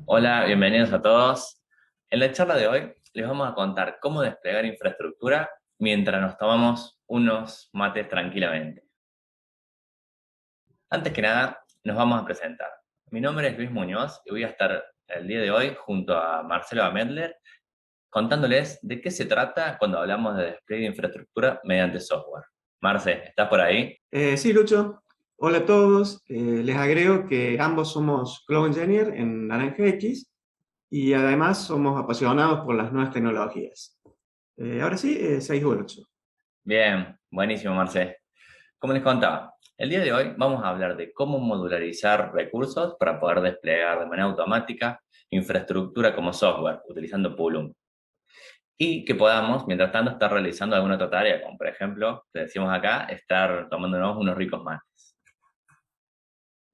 Hola, bienvenidos a todos. En la charla de hoy les vamos a contar cómo desplegar infraestructura mientras nos tomamos unos mates tranquilamente. Antes que nada, nos vamos a presentar. Mi nombre es Luis Muñoz y voy a estar el día de hoy junto a Marcelo Amedler contándoles de qué se trata cuando hablamos de despliegue de infraestructura mediante software. Marce, ¿estás por ahí? Sí, Lucho. Hola a todos. Les agrego que ambos somos Cloud Engineer en Naranja X y además somos apasionados por las nuevas tecnologías. Ahora sí, 6 u 8. Bien, buenísimo, Marce. Como les contaba, el día de hoy vamos a hablar de cómo modularizar recursos para poder desplegar de manera automática infraestructura como software utilizando Pulum. Y que podamos, mientras tanto, estar realizando alguna otra tarea, como por ejemplo, te decimos acá, estar tomándonos unos ricos mates.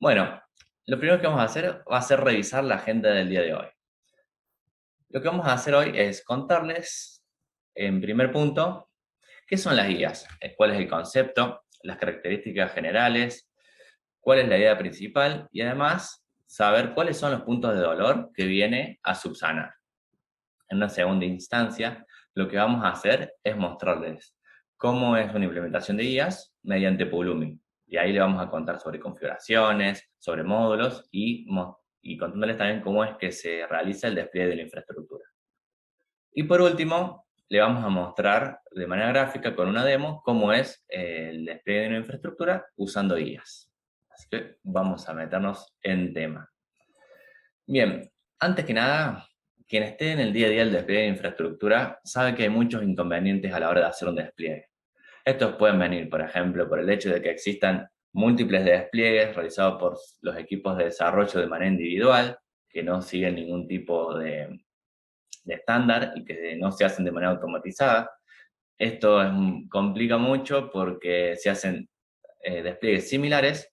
Bueno, lo primero que vamos a hacer va a ser revisar la agenda del día de hoy. Lo que vamos a hacer hoy es contarles, en primer punto, qué son las guías, cuál es el concepto, las características generales, cuál es la idea principal y además saber cuáles son los puntos de dolor que viene a subsanar. En una segunda instancia, lo que vamos a hacer es mostrarles cómo es una implementación de guías mediante Pulumi. Y ahí le vamos a contar sobre configuraciones, sobre módulos y contándoles también cómo es que se realiza el despliegue de la infraestructura. Y por último, le vamos a mostrar de manera gráfica con una demo cómo es el despliegue de una infraestructura usando guías. Así que vamos a meternos en tema. Bien, antes que nada, quien esté en el día a día del despliegue de infraestructura sabe que hay muchos inconvenientes a la hora de hacer un despliegue. Estos pueden venir, por ejemplo, por el hecho de que existan múltiples despliegues realizados por los equipos de desarrollo de manera individual, que no siguen ningún tipo de estándar y que no se hacen de manera automatizada. Esto complica mucho porque se hacen despliegues similares,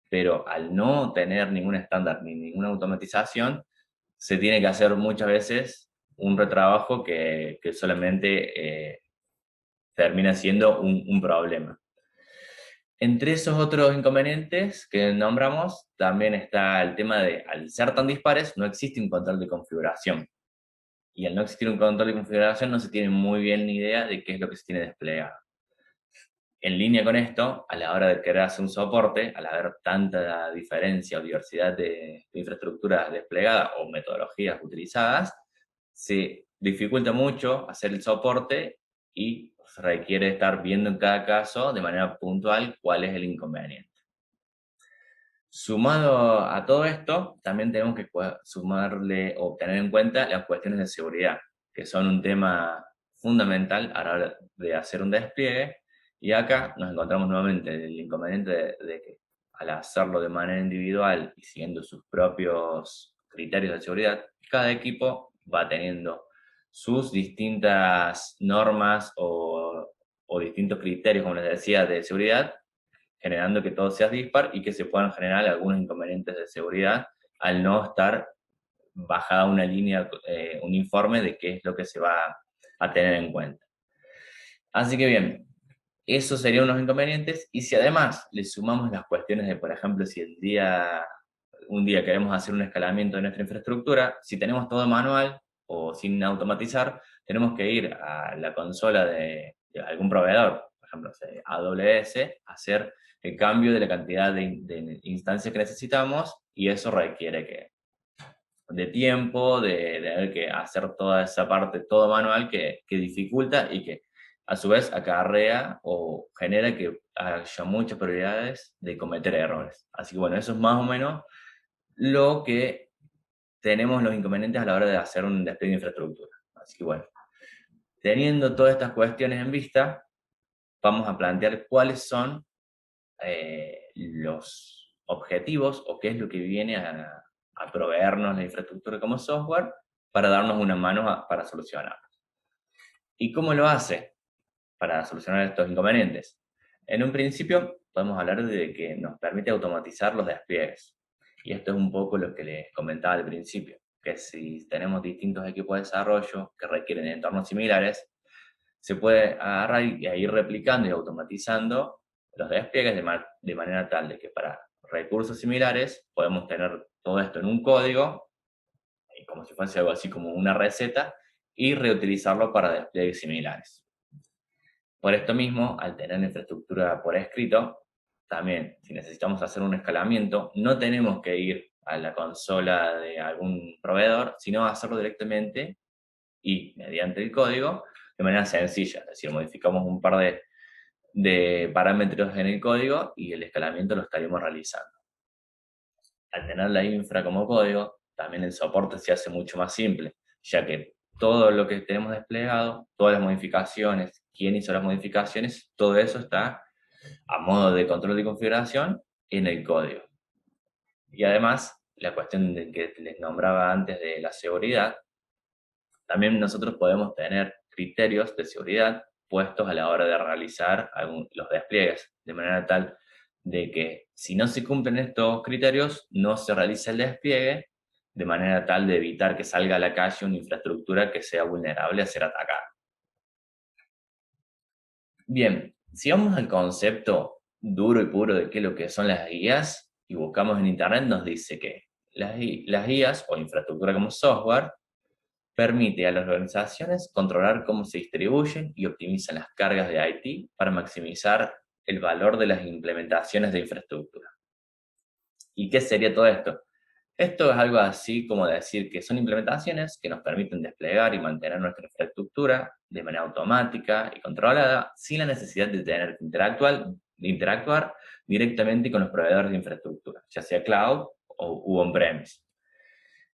pero al no tener ningún estándar ni ninguna automatización, se tiene que hacer muchas veces un retrabajo que solamente termina siendo un problema. Entre esos otros inconvenientes que nombramos, también está el tema de, al ser tan dispares, no existe un control de configuración. Y al no existir un control de configuración, no se tiene muy bien ni idea de qué es lo que se tiene desplegado. En línea con esto, a la hora de querer hacer un soporte, al haber tanta diferencia o diversidad de infraestructuras desplegadas o metodologías utilizadas, se dificulta mucho hacer el soporte y se requiere estar viendo en cada caso de manera puntual cuál es el inconveniente. Sumado a todo esto, también tenemos que sumarle o tener en cuenta las cuestiones de seguridad, que son un tema fundamental a la hora de hacer un despliegue. Y acá nos encontramos nuevamente el inconveniente de que al hacerlo de manera individual y siguiendo sus propios criterios de seguridad, cada equipo va teniendo sus distintas normas o distintos criterios, como les decía, de seguridad, generando que todo sea dispar y que se puedan generar algunos inconvenientes de seguridad al no estar bajada una línea, un informe de qué es lo que se va a tener en cuenta. Así que bien, esos serían unos inconvenientes, y si además le sumamos las cuestiones de, por ejemplo, si un día queremos hacer un escalamiento de nuestra infraestructura, si tenemos todo manual o sin automatizar, tenemos que ir a la consola de algún proveedor, por ejemplo, AWS, hacer el cambio de la cantidad de instancias que necesitamos, y eso requiere de tiempo, de haber que hacer toda esa parte, todo manual, que dificulta y que a su vez acarrea o genera que haya muchas probabilidades de cometer errores. Así que bueno, eso es más o menos lo que tenemos los inconvenientes a la hora de hacer un despliegue de infraestructura. Así que bueno, teniendo todas estas cuestiones en vista, vamos a plantear cuáles son los objetivos o qué es lo que viene a proveernos la infraestructura como software para darnos una mano para solucionar. ¿Y cómo lo hace para solucionar estos inconvenientes? En un principio, podemos hablar de que nos permite automatizar los despliegues. Y esto es un poco lo que les comentaba al principio, que si tenemos distintos equipos de desarrollo que requieren entornos similares, se puede agarrar y ir replicando y automatizando los despliegues de manera tal de que para recursos similares podemos tener todo esto en un código como si fuese algo así como una receta, y reutilizarlo para despliegues similares. Por esto mismo, al tener la infraestructura por escrito, también si necesitamos hacer un escalamiento, no tenemos que ir a la consola de algún proveedor, sino hacerlo directamente y mediante el código de manera sencilla. Es decir, modificamos un par de parámetros en el código y el escalamiento lo estaríamos realizando. Al tener la infra como código, también el soporte se hace mucho más simple, ya que todo lo que tenemos desplegado, todas las modificaciones, quién hizo las modificaciones, todo eso está a modo de control de configuración en el código. Y además, la cuestión de que les nombraba antes de la seguridad, también nosotros podemos tener criterios de seguridad puestos a la hora de realizar los despliegues, de manera tal de que si no se cumplen estos criterios, no se realiza el despliegue, de manera tal de evitar que salga a la calle una infraestructura que sea vulnerable a ser atacada. Bien, si vamos al concepto duro y puro de qué es lo que son las guías, y buscamos en internet, nos dice que las guías o infraestructura como software permite a las organizaciones controlar cómo se distribuyen y optimizan las cargas de IT para maximizar el valor de las implementaciones de infraestructura. ¿Y qué sería todo esto? Esto es algo así como decir que son implementaciones que nos permiten desplegar y mantener nuestra infraestructura de manera automática y controlada sin la necesidad de tener que interactuar directamente con los proveedores de infraestructura, ya sea cloud u on-premise.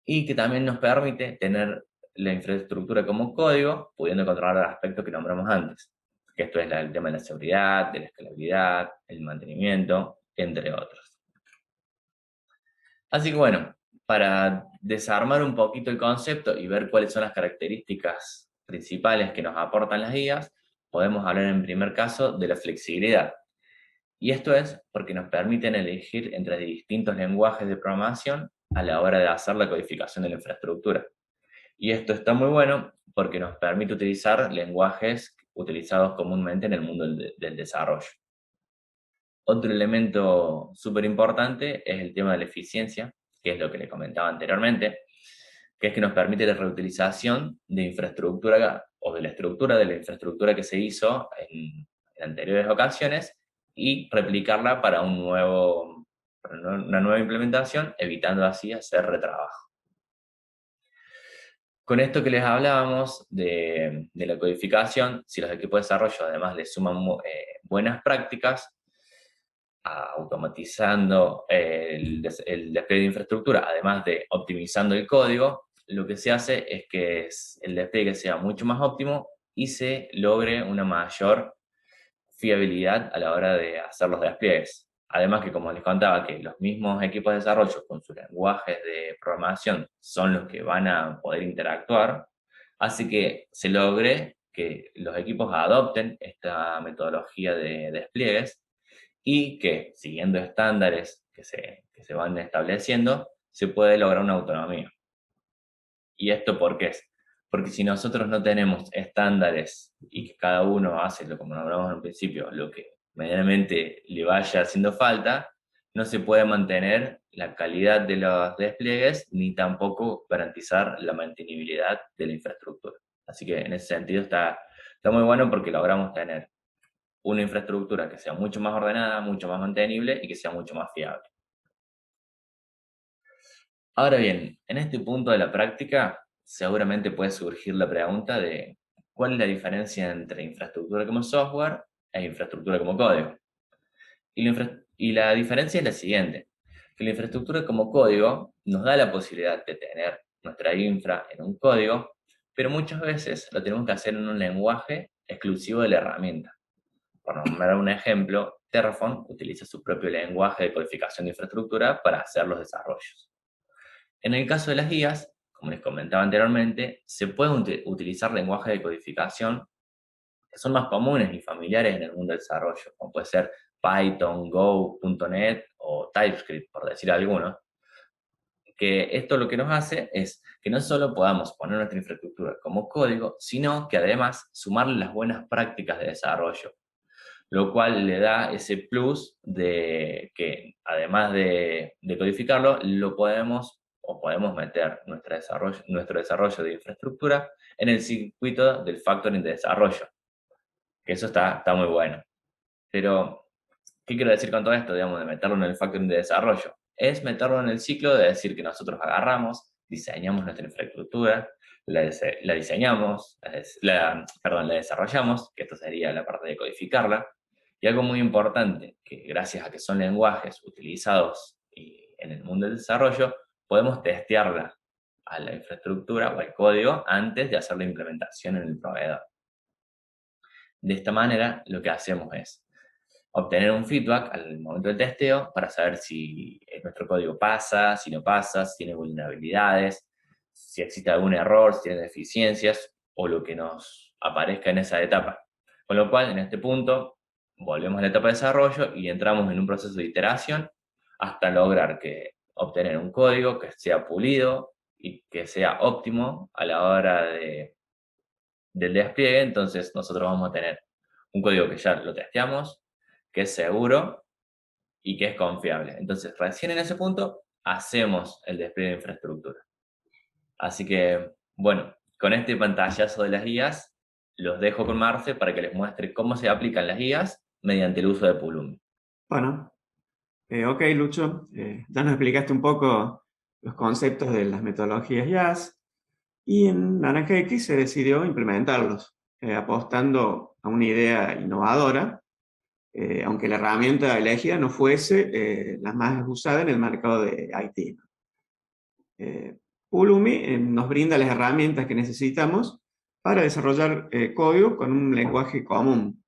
Y que también nos permite tener la infraestructura como código, pudiendo controlar el aspecto que nombramos antes, que esto es el tema de la seguridad, de la escalabilidad, el mantenimiento, entre otros. Así que bueno, para desarmar un poquito el concepto y ver cuáles son las características principales que nos aportan las guías, podemos hablar en primer caso de la flexibilidad. Y esto es porque nos permiten elegir entre distintos lenguajes de programación a la hora de hacer la codificación de la infraestructura. Y esto está muy bueno porque nos permite utilizar lenguajes utilizados comúnmente en el mundo del desarrollo. Otro elemento súper importante es el tema de la eficiencia, que es lo que le comentaba anteriormente, que es que nos permite la reutilización de infraestructura o de la estructura de la infraestructura que se hizo en anteriores ocasiones y replicarla para una nueva implementación, evitando así hacer retrabajo. Con esto que les hablábamos de la codificación, si los equipos de desarrollo además le suman buenas prácticas, automatizando el despliegue de infraestructura, además de optimizando el código, lo que se hace es que el despliegue sea mucho más óptimo y se logre una mayor fiabilidad a la hora de hacer los despliegues. Además que, como les contaba, que los mismos equipos de desarrollo con sus lenguajes de programación son los que van a poder interactuar, así que se logre que los equipos adopten esta metodología de despliegues y que, siguiendo estándares que se van estableciendo, se puede lograr una autonomía. ¿Y esto por qué es? Porque si nosotros no tenemos estándares y que cada uno hace, como hablamos en un principio, lo que medianamente le vaya haciendo falta, no se puede mantener la calidad de los despliegues ni tampoco garantizar la mantenibilidad de la infraestructura. Así que en ese sentido está muy bueno porque logramos tener una infraestructura que sea mucho más ordenada, mucho más mantenible y que sea mucho más fiable. Ahora bien, en este punto de la práctica, seguramente puede surgir la pregunta de cuál es la diferencia entre infraestructura como software e infraestructura como código. Y la diferencia es la siguiente, que la infraestructura como código nos da la posibilidad de tener nuestra infra en un código, pero muchas veces lo tenemos que hacer en un lenguaje exclusivo de la herramienta. Por nombrar un ejemplo, Terraform utiliza su propio lenguaje de codificación de infraestructura para hacer los desarrollos. En el caso de las guías, como les comentaba anteriormente, se pueden utilizar lenguajes de codificación que son más comunes y familiares en el mundo del desarrollo, como puede ser Python, Go, .NET o TypeScript, por decir algunos. Que esto lo que nos hace es que no solo podamos poner nuestra infraestructura como código, sino que además sumarle las buenas prácticas de desarrollo, lo cual le da ese plus de que además de codificarlo, lo podemos o podemos meter nuestro desarrollo de infraestructura en el circuito del factoring de desarrollo, que eso está muy bueno. Pero, ¿qué quiero decir con todo esto, digamos, de meterlo en el factoring de desarrollo? Es meterlo en el ciclo de decir que nosotros agarramos, diseñamos nuestra infraestructura, la diseñamos, perdón, la desarrollamos, que esto sería la parte de codificarla, y algo muy importante, que gracias a que son lenguajes utilizados en el mundo del desarrollo, podemos testearla a la infraestructura o al código antes de hacer la implementación en el proveedor. De esta manera, lo que hacemos es obtener un feedback al momento del testeo para saber si nuestro código pasa, si no pasa, si tiene vulnerabilidades, si existe algún error, si tiene deficiencias o lo que nos aparezca en esa etapa. Con lo cual, en este punto, volvemos a la etapa de desarrollo y entramos en un proceso de iteración hasta lograr obtener un código que sea pulido y que sea óptimo a la hora del despliegue. Entonces, nosotros vamos a tener un código que ya lo testeamos, que es seguro y que es confiable. Entonces, recién en ese punto, hacemos el despliegue de infraestructura. Así que, bueno, con este pantallazo de las guías, los dejo con Marce para que les muestre cómo se aplican las guías mediante el uso de Pulumi. Bueno, ok, Lucho, ya nos explicaste un poco los conceptos de las metodologías JAS y en Naranja X se decidió implementarlos, apostando a una idea innovadora, aunque la herramienta elegida no fuese la más usada en el mercado de IT. Pulumi nos brinda las herramientas que necesitamos para desarrollar código con un lenguaje común,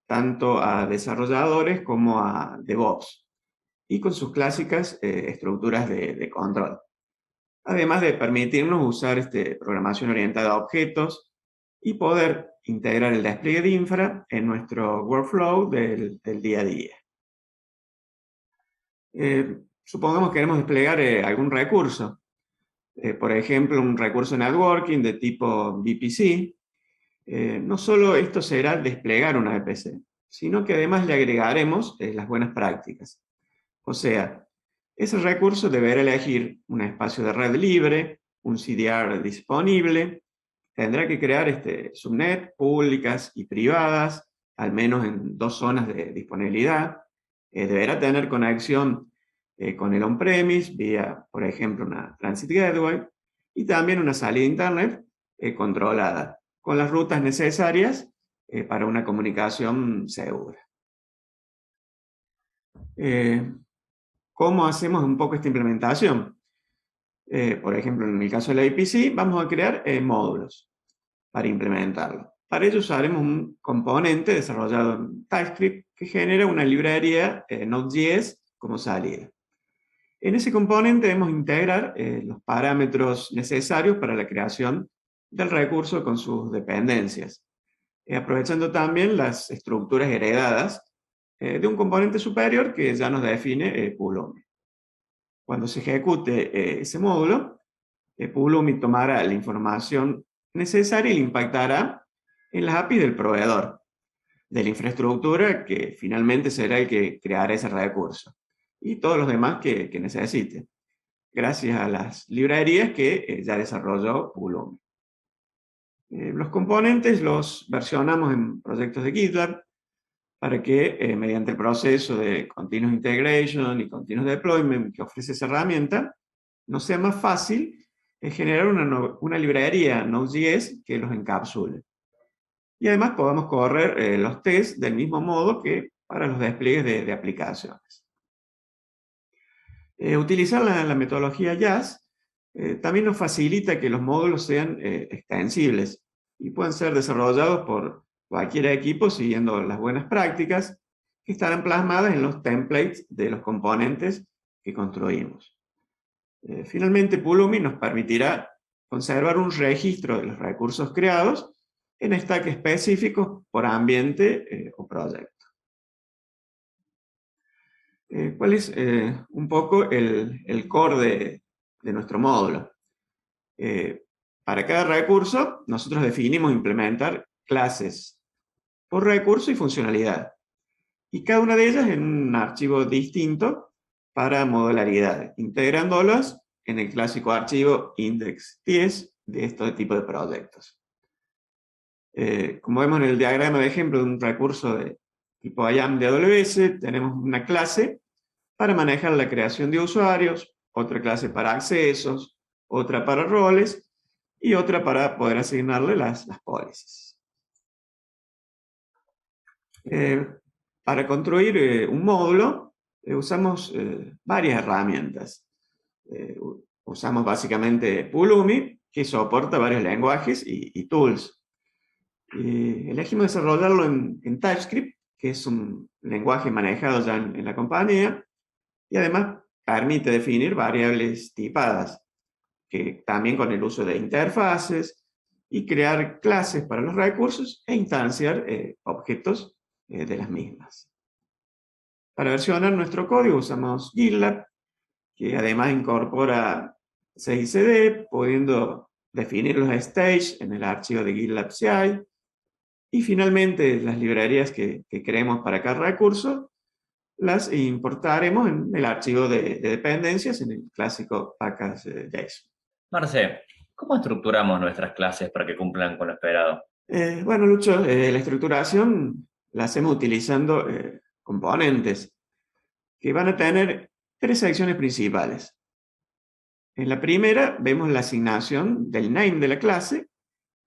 tanto a desarrolladores como a DevOps, y con sus clásicas estructuras de control. Además de permitirnos usar programación orientada a objetos y poder integrar el despliegue de infra en nuestro workflow del día a día. Supongamos que queremos desplegar algún recurso, por ejemplo, un recurso networking de tipo VPC. No solo esto será desplegar una VPC, sino que además le agregaremos las buenas prácticas. O sea, ese recurso deberá elegir un espacio de red libre, un CDR disponible, tendrá que crear subnet públicas y privadas, al menos en 2 zonas de disponibilidad, deberá tener conexión con el on-premise vía, por ejemplo, una Transit Gateway, y también una salida a Internet controlada, con las rutas necesarias para una comunicación segura. ¿Cómo hacemos un poco esta implementación? Por ejemplo, en el caso de la VPC, vamos a crear módulos para implementarlo. Para ello usaremos un componente desarrollado en TypeScript que genera una librería Node.js como salida. En ese componente debemos integrar los parámetros necesarios para la creación del recurso con sus dependencias, aprovechando también las estructuras heredadas de un componente superior que ya nos define Pulumi. Cuando se ejecute ese módulo, Pulumi tomará la información necesaria y la impactará en las APIs del proveedor de la infraestructura que finalmente será el que creará ese recurso y todos los demás que necesite, gracias a las librerías que ya desarrolló Pulumi. Los componentes los versionamos en proyectos de GitLab para que mediante el proceso de Continuous Integration y Continuous Deployment que ofrece esa herramienta, nos sea más fácil generar una librería Node.js que los encapsule. Y además podamos correr los tests del mismo modo que para los despliegues de aplicaciones. Utilizar la metodología JAS también nos facilita que los módulos sean extensibles y puedan ser desarrollados por cualquier equipo siguiendo las buenas prácticas que estarán plasmadas en los templates de los componentes que construimos. Finalmente, Pulumi nos permitirá conservar un registro de los recursos creados en stack específicos por ambiente o proyecto. ¿Cuál es un poco el core de nuestro módulo? Para cada recurso, nosotros definimos implementar clases por recurso y funcionalidad. Y cada una de ellas en un archivo distinto para modularidad, integrándolas en el clásico archivo index.ts de este tipo de proyectos. Como vemos en el diagrama de ejemplo de un recurso de tipo IAM de AWS, tenemos una clase para manejar la creación de usuarios, otra clase para accesos, otra para roles y otra para poder asignarle las policies. Para construir un módulo usamos varias herramientas. Usamos básicamente Pulumi, que soporta varios lenguajes y tools. Elegimos desarrollarlo en TypeScript, que es un lenguaje manejado ya en la compañía, y además permite definir variables tipadas, que también con el uso de interfaces, y crear clases para los recursos e instanciar objetos de las mismas. Para versionar nuestro código usamos GitLab, que además incorpora CI/CD, pudiendo definir los stages en el archivo de GitLab CI, y finalmente las librerías que creemos para cada recurso las importaremos en el archivo de dependencias en el clásico package.json. Marce, ¿cómo estructuramos nuestras clases para que cumplan con lo esperado? Bueno, Lucho, la estructuración la hacemos utilizando componentes que van a tener tres secciones principales. En la primera vemos la asignación del name de la clase,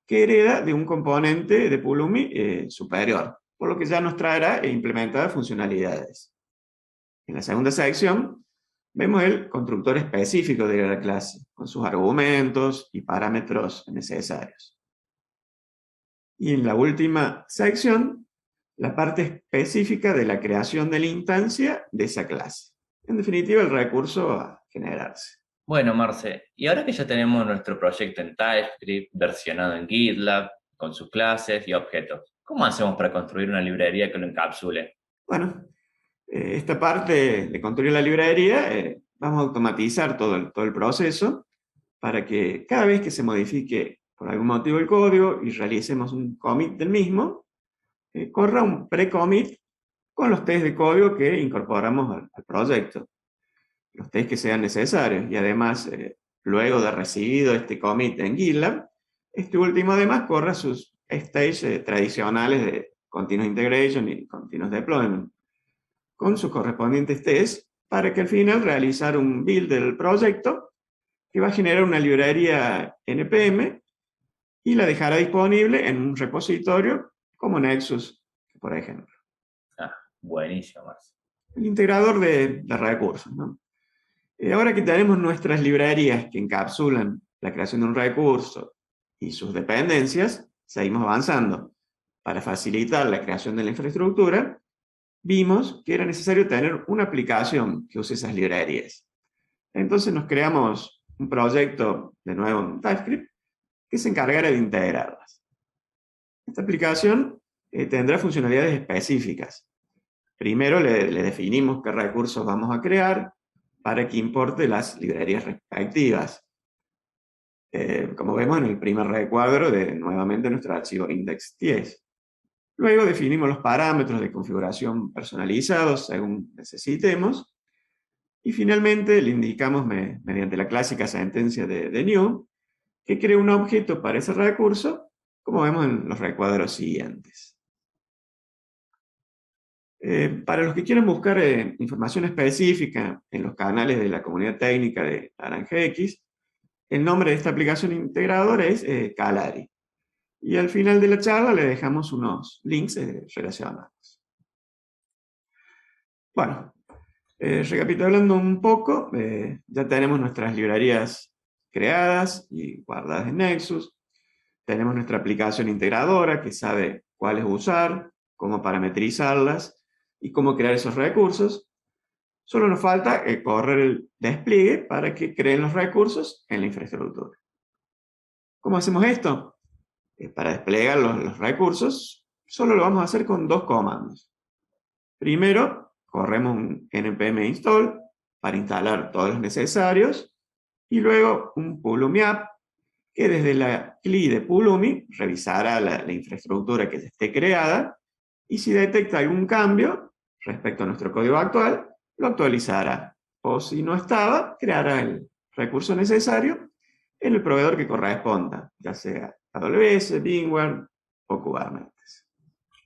que hereda de un componente de Pulumi superior, por lo que ya nos traerá implementadas funcionalidades. En la segunda sección vemos el constructor específico de la clase, con sus argumentos y parámetros necesarios. Y en la última sección, la parte específica de la creación de la instancia de esa clase. En definitiva, el recurso a generarse. Bueno, Marce, y ahora que ya tenemos nuestro proyecto en TypeScript, versionado en GitLab, con sus clases y objetos, ¿cómo hacemos para construir una librería que lo encapsule? Bueno, esta parte de construir la librería, vamos a automatizar todo el proceso para que cada vez que se modifique por algún motivo el código y realicemos un commit del mismo, corra un pre-commit con los tests de código que incorporamos al proyecto, los tests que sean necesarios, y además, luego de recibido este commit en GitLab, este último además corra sus stages tradicionales de continuous integration y continuous deployment, con sus correspondientes tests, para que al final realizar un build del proyecto que va a generar una librería NPM y la dejará disponible en un repositorio como Nexus, por ejemplo. Ah, buenísimo, Marce. El integrador de recursos, ¿no? Ahora que tenemos nuestras librerías que encapsulan la creación de un recurso y sus dependencias, seguimos avanzando. Para facilitar la creación de la infraestructura, vimos que era necesario tener una aplicación que use esas librerías. Entonces nos creamos un proyecto, de nuevo en TypeScript, que se encargará de integrarlas. Esta aplicación tendrá funcionalidades específicas. Primero le definimos qué recursos vamos a crear para que importe las librerías respectivas. Como vemos en el primer recuadro de nuevamente nuestro archivo index.ts. Luego definimos los parámetros de configuración personalizados según necesitemos. Y finalmente le indicamos mediante la clásica sentencia de new que cree un objeto para ese recurso, como vemos en los recuadros siguientes. Para los que quieran buscar información específica en los canales de la comunidad técnica de Naranja X, el nombre de esta aplicación integradora es Calari. Y al final de la charla le dejamos unos links relacionados. Bueno, recapitulando un poco, ya tenemos nuestras librerías creadas y guardadas en Nexus. Tenemos nuestra aplicación integradora que sabe cuáles usar, cómo parametrizarlas y cómo crear esos recursos. Solo nos falta correr el despliegue para que creen los recursos en la infraestructura. ¿Cómo hacemos esto? Para desplegar los recursos, solo lo vamos a hacer con dos comandos. Primero, corremos un npm install para instalar todos los necesarios, y luego un pulumi app que desde la CLI de Pulumi revisará la infraestructura que ya esté creada, y si detecta algún cambio respecto a nuestro código actual, lo actualizará. O si no estaba, creará el recurso necesario en el proveedor que corresponda, ya sea AWS, VMware o Kubernetes.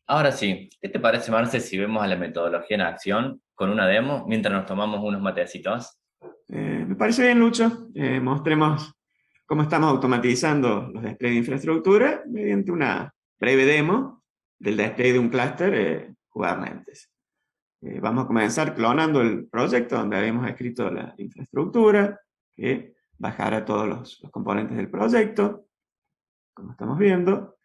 Ahora sí, ¿qué te parece, Marce, si vemos a la metodología en acción con una demo mientras nos tomamos unos matecitos? Me parece bien, Lucho. Mostremos cómo estamos automatizando los despliegues de infraestructura mediante una breve demo del despliegue de un clúster Kubernetes. Vamos a comenzar clonando el proyecto donde habíamos escrito la infraestructura, que bajará todos los componentes del proyecto, como estamos viendo.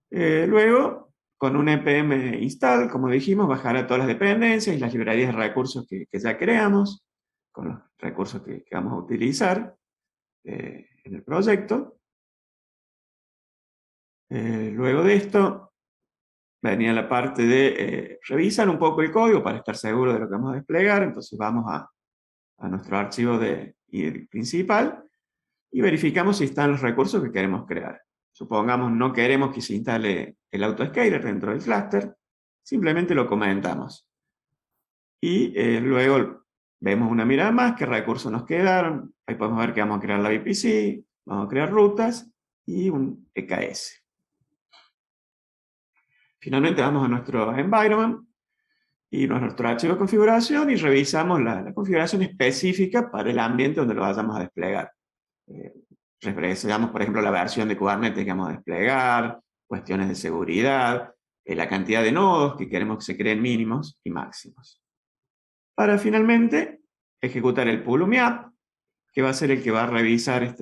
Luego, con un npm install, como dijimos, bajará todas las dependencias y las librerías de recursos que ya creamos, con los recursos que vamos a utilizar en el proyecto. Luego de esto, venía la parte de revisar un poco el código para estar seguro de lo que vamos a desplegar. Entonces vamos a nuestro archivo principal y verificamos si están los recursos que queremos crear. Supongamos no queremos que se instale el autoscaler dentro del clúster, simplemente lo comentamos. Y luego vemos una mirada más, qué recursos nos quedaron. Ahí podemos ver que vamos a crear la VPC, vamos a crear rutas y un EKS. Finalmente vamos a nuestro environment y nuestro archivo de configuración y revisamos la configuración específica para el ambiente donde lo vayamos a desplegar. Revisamos, por ejemplo, la versión de Kubernetes que vamos a desplegar, cuestiones de seguridad, la cantidad de nodos que queremos que se creen mínimos y máximos. Para finalmente ejecutar el pull-umiap, que va a ser el que va a revisar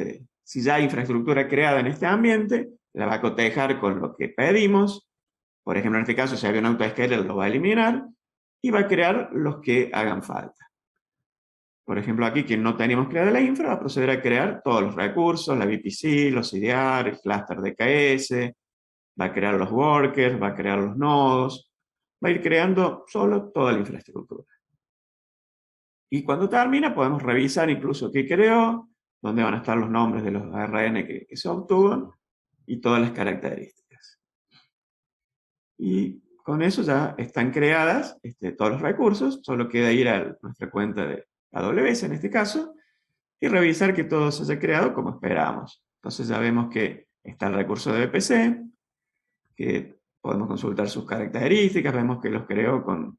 si ya hay infraestructura creada en este ambiente, la va a cotejar con lo que pedimos. Por ejemplo, en este caso, si había un autoscaler, lo va a eliminar y va a crear los que hagan falta. Por ejemplo, aquí, quien no teníamos creada la infra, va a proceder a crear todos los recursos, la VPC, los CDR, el cluster DKS, va a crear los workers, va a crear los nodos, va a ir creando solo toda la infraestructura. Y cuando termina, podemos revisar incluso qué creó, dónde van a estar los nombres de los ARN que se obtuvo y todas las características. Y con eso ya están creadas todos los recursos, solo queda ir a nuestra cuenta de AWS en este caso, y revisar que todo se haya creado como esperábamos. Entonces ya vemos que está el recurso de VPC, que podemos consultar sus características, vemos que los creó con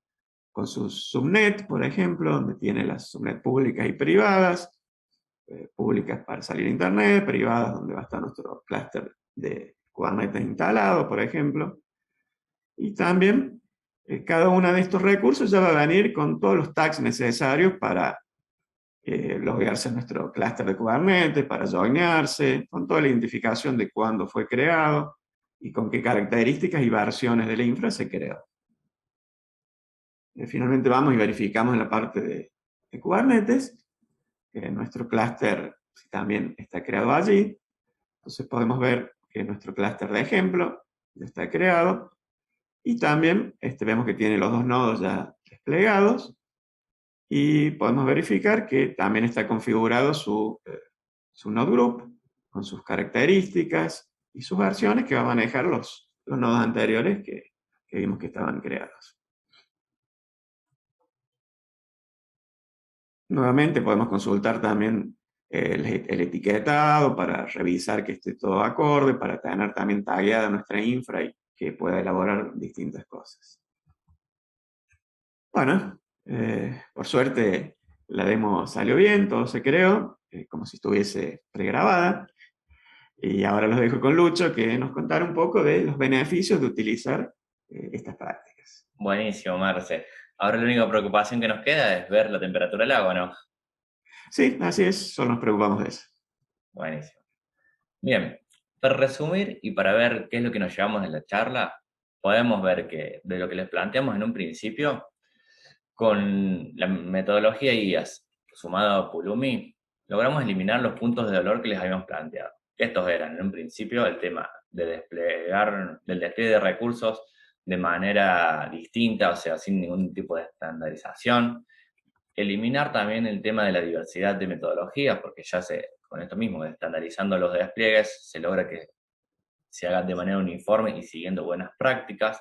sus subnet, por ejemplo, donde tiene las subnet públicas y privadas, públicas para salir a internet, privadas donde va a estar nuestro clúster de Kubernetes instalado, por ejemplo. Y también cada uno de estos recursos ya va a venir con todos los tags necesarios para loguearse en nuestro clúster de Kubernetes, para joinearse, con toda la identificación de cuándo fue creado y con qué características y versiones de la infra se creó. Finalmente vamos y verificamos en la parte de Kubernetes que nuestro clúster también está creado allí. Entonces podemos ver que nuestro clúster de ejemplo ya está creado y también vemos que tiene los dos nodos ya desplegados y podemos verificar que también está configurado su node group con sus características y sus versiones que va a manejar los nodos anteriores que vimos que estaban creados. Nuevamente podemos consultar también el etiquetado para revisar que esté todo acorde, para tener también tagueada nuestra infra y que pueda elaborar distintas cosas. Bueno, por suerte la demo salió bien, todo se creó, como si estuviese pregrabada. Y ahora los dejo con Lucho que nos contara un poco de los beneficios de utilizar estas prácticas. Buenísimo, Marce. Ahora la única preocupación que nos queda es ver la temperatura del agua, ¿no? Sí, así es, solo nos preocupamos de eso. Buenísimo. Bien, para resumir y para ver qué es lo que nos llevamos de la charla, podemos ver que de lo que les planteamos en un principio, con la metodología IaaS sumado a Pulumi, logramos eliminar los puntos de dolor que les habíamos planteado. Estos eran, en un principio, el tema de del despliegue de recursos de manera distinta, o sea, sin ningún tipo de estandarización. Eliminar también el tema de la diversidad de metodologías, porque ya con esto mismo, estandarizando los despliegues, se logra que se hagan de manera uniforme y siguiendo buenas prácticas.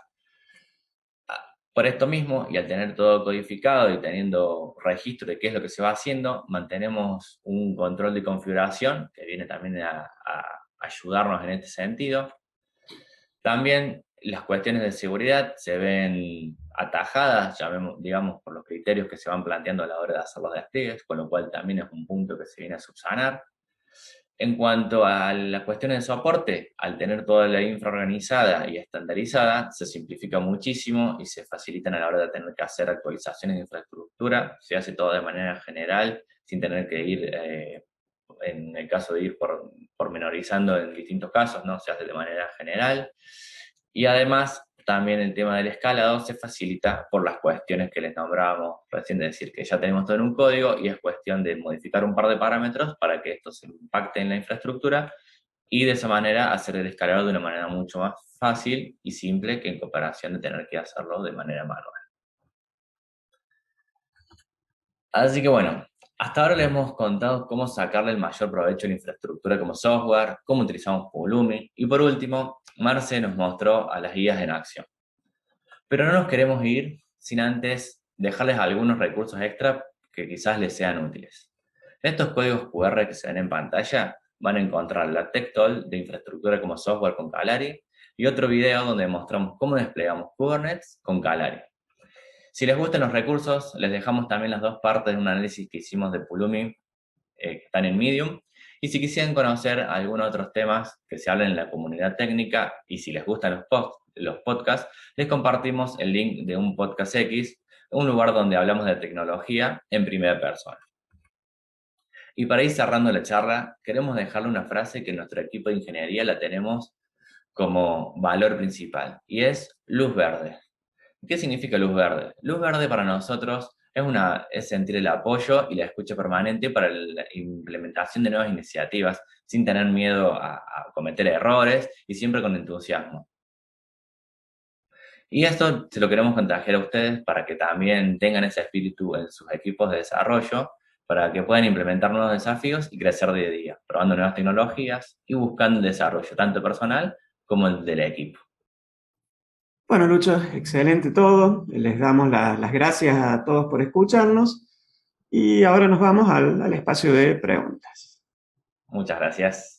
Por esto mismo, y al tener todo codificado y teniendo registro de qué es lo que se va haciendo, mantenemos un control de configuración que viene también a ayudarnos en este sentido. También las cuestiones de seguridad se ven atajadas, digamos, por los criterios que se van planteando a la hora de hacer los despliegues, con lo cual también es un punto que se viene a subsanar. En cuanto a las cuestiones de soporte, al tener toda la infra organizada y estandarizada, se simplifica muchísimo y se facilitan a la hora de tener que hacer actualizaciones de infraestructura. Se hace todo de manera general, sin tener que ir, en el caso de ir pormenorizando en distintos casos, ¿no? Se hace de manera general. Y además, también el tema del escalado se facilita por las cuestiones que les nombrábamos recién, de decir que ya tenemos todo en un código y es cuestión de modificar un par de parámetros para que esto se impacte en la infraestructura y de esa manera hacer el escalado de una manera mucho más fácil y simple que en comparación de tener que hacerlo de manera manual. Así que bueno, hasta ahora les hemos contado cómo sacarle el mayor provecho a la infraestructura como software, cómo utilizamos Pulumi y por último, Marce nos mostró a las guías en acción. Pero no nos queremos ir sin antes dejarles algunos recursos extra que quizás les sean útiles. Estos códigos QR que se ven en pantalla van a encontrar la Tech Talk de infraestructura como software con Calari y otro video donde mostramos cómo desplegamos Kubernetes con Calari. Si les gustan los recursos, les dejamos también las dos partes de un análisis que hicimos de Pulumi que están en Medium. Y si quisieran conocer algunos otros temas que se hablan en la comunidad técnica y si les gustan los podcasts, les compartimos el link de un podcast X, un lugar donde hablamos de tecnología en primera persona. Y para ir cerrando la charla, queremos dejarle una frase que en nuestro equipo de ingeniería la tenemos como valor principal y es luz verde. ¿Qué significa luz verde? Luz verde para nosotros es sentir el apoyo y la escucha permanente para la implementación de nuevas iniciativas, sin tener miedo a cometer errores y siempre con entusiasmo. Y esto se lo queremos contagiar a ustedes para que también tengan ese espíritu en sus equipos de desarrollo, para que puedan implementar nuevos desafíos y crecer día a día, probando nuevas tecnologías y buscando el desarrollo tanto personal como el del equipo. Bueno, Lucho, excelente todo. Les damos las gracias a todos por escucharnos y ahora nos vamos al espacio de preguntas. Muchas gracias.